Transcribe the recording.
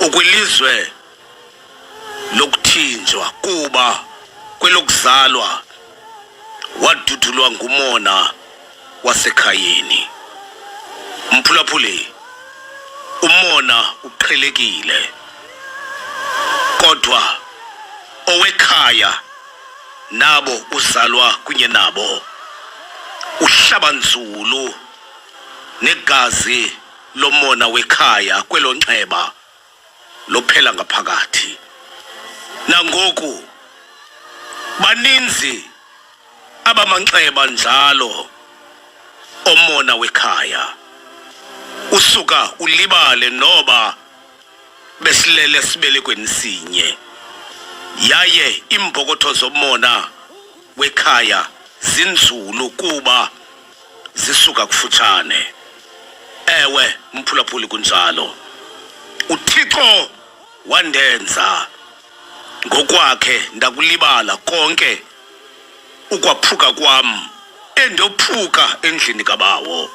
ukwilizwe lokuthinjwa kuba kwelokuzalwa wadudulwa ngumona wasekhayeni. Mphulaphuli, umona uqhelekile, kodwa owekhaya nabo uzalwa kunye nabo uhlabanzulu negazi lomona wekhaya kwelonxeba lophela ngaphakathi. Nangoku baninzi abamanxeba njalo omona wekhaya, usuka ulibale noba besilele sibelekweni sinye. Yaye imbokotho zomona wekhaya zinzulu kuba zisuka kufutshane. Ewe mphulaphuli, kunjalo. uThixo wandenza, ngokwakhe ndakulibala konke ukwaphuka kwam endophuka endlini kabawo.